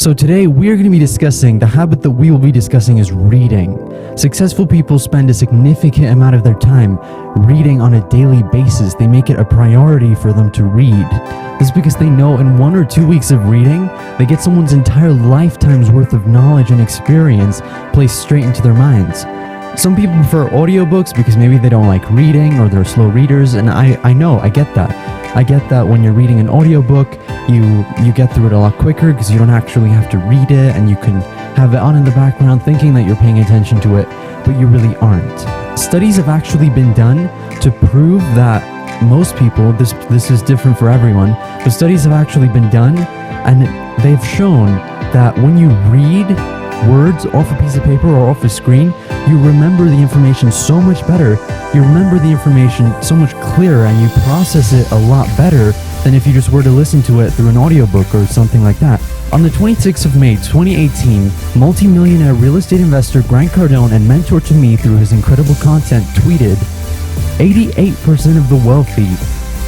So today we are going to be discussing, the habit that we will be discussing is reading. Successful people spend a significant amount of their time reading on a daily basis. They make it a priority for them to read. This is because they know in 1 or 2 weeks of reading, they get someone's entire lifetime's worth of knowledge and experience placed straight into their minds. Some people prefer audiobooks because maybe they don't like reading or they're slow readers, and I know, I get that. I get that when you're reading an audiobook, you get through it a lot quicker because you don't actually have to read it and you can have it on in the background thinking that you're paying attention to it, but you really aren't. Studies have actually been done to prove that most people, this is different for everyone, but studies have actually been done and they've shown that when you read words off a piece of paper or off a screen, you remember the information so much better. You remember the information so much clearer and you process it a lot better than if you just were to listen to it through an audiobook or something like that. On the 26th of May 2018, multi-millionaire real estate investor Grant Cardone and mentor to me through his incredible content tweeted, 88% of the wealthy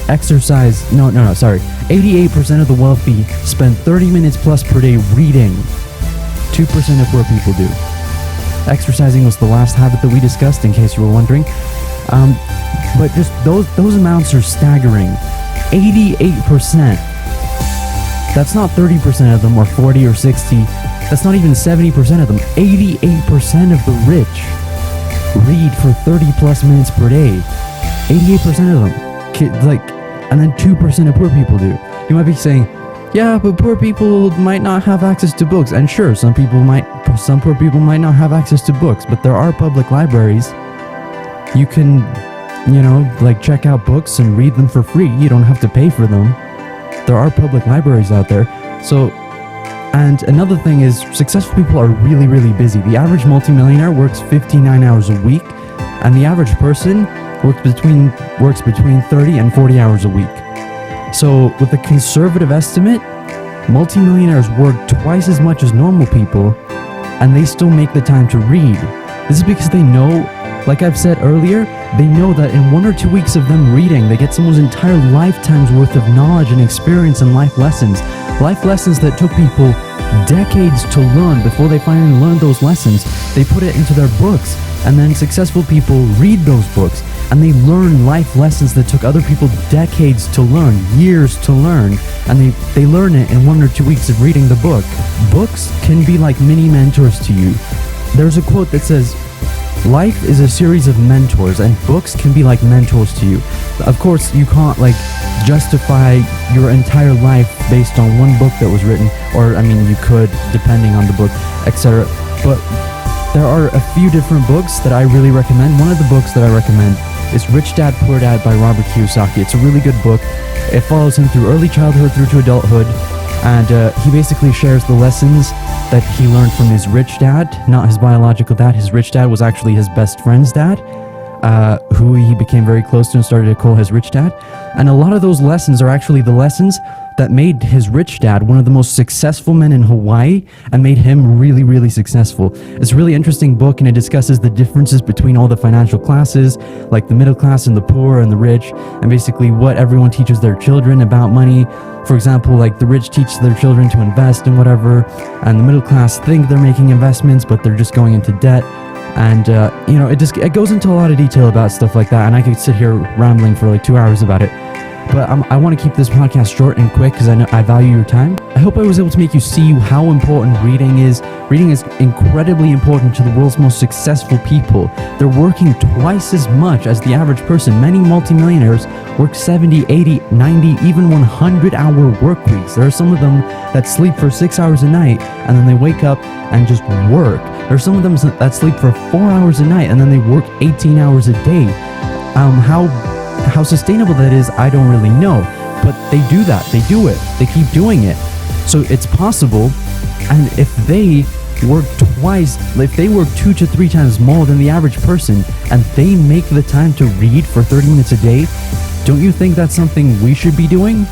88% of the wealthy spend 30 minutes plus per day reading. 2% of poor people do. Exercising was the last habit that we discussed, in case you were wondering. But just those amounts are staggering. 88%. That's not 30% of them, or 40 or 60. That's not even 70% of them. 88% of the rich read for 30 plus minutes per day. 88% of them. And then 2% of poor people do. You might be saying, yeah, but poor people might not have access to books. And sure, some poor people might not have access to books, but there are public libraries. You can, check out books and read them for free. You don't have to pay for them. There are public libraries out there. So, and another thing is, successful people are really, really busy. The average multimillionaire works 59 hours a week, and the average person works between 30 and 40 hours a week. So with a conservative estimate, multimillionaires work twice as much as normal people, and they still make the time to read. This is because they know, like I've said earlier, they know that in 1 or 2 weeks of them reading, they get someone's entire lifetime's worth of knowledge and experience and life lessons. Life lessons that took people decades to learn before they finally learned those lessons. They put it into their books, and then successful people read those books, and they learn life lessons that took other people decades to learn, years to learn, and they learn it in 1 or 2 weeks of reading the book. Books can be like mini mentors to you. There's a quote that says, life is a series of mentors, and books can be like mentors to you. Of course, you can't justify your entire life based on one book that was written, or you could, depending on the book, etc. But there are a few different books that I really recommend. One of the books that I recommend is Rich Dad, Poor Dad by Robert Kiyosaki. It's a really good book. It follows him through early childhood through to adulthood, and he basically shares the lessons that he learned from his rich dad, not his biological dad. His rich dad was actually his best friend's dad, who he became very close to and started to call his rich dad. And a lot of those lessons are actually the lessons that made his rich dad one of the most successful men in Hawaii and made him really, really successful. It's a really interesting book, and it discusses the differences between all the financial classes, like the middle class and the poor and the rich, and basically what everyone teaches their children about money. For example, the rich teach their children to invest in whatever, and the middle class think they're making investments, but they're just going into debt. And, it goes into a lot of detail about stuff like that, and I could sit here rambling for 2 hours about it. But I want to keep this podcast short and quick because I know I value your time. I hope I was able to make you see how important reading is. Reading is incredibly important to the world's most successful people. They're working twice as much as the average person. Many multimillionaires work 70, 80, 90, even 100-hour work weeks. There are some of them that sleep for 6 hours a night and then they wake up and just work. There are some of them that sleep for 4 hours a night and then they work 18 hours a day. How sustainable that is, I don't really know, but they do that. They do it. They keep doing it. So it's possible, and if they work 2 to 3 times more than the average person, and they make the time to read for 30 minutes a day, don't you think that's something we should be doing?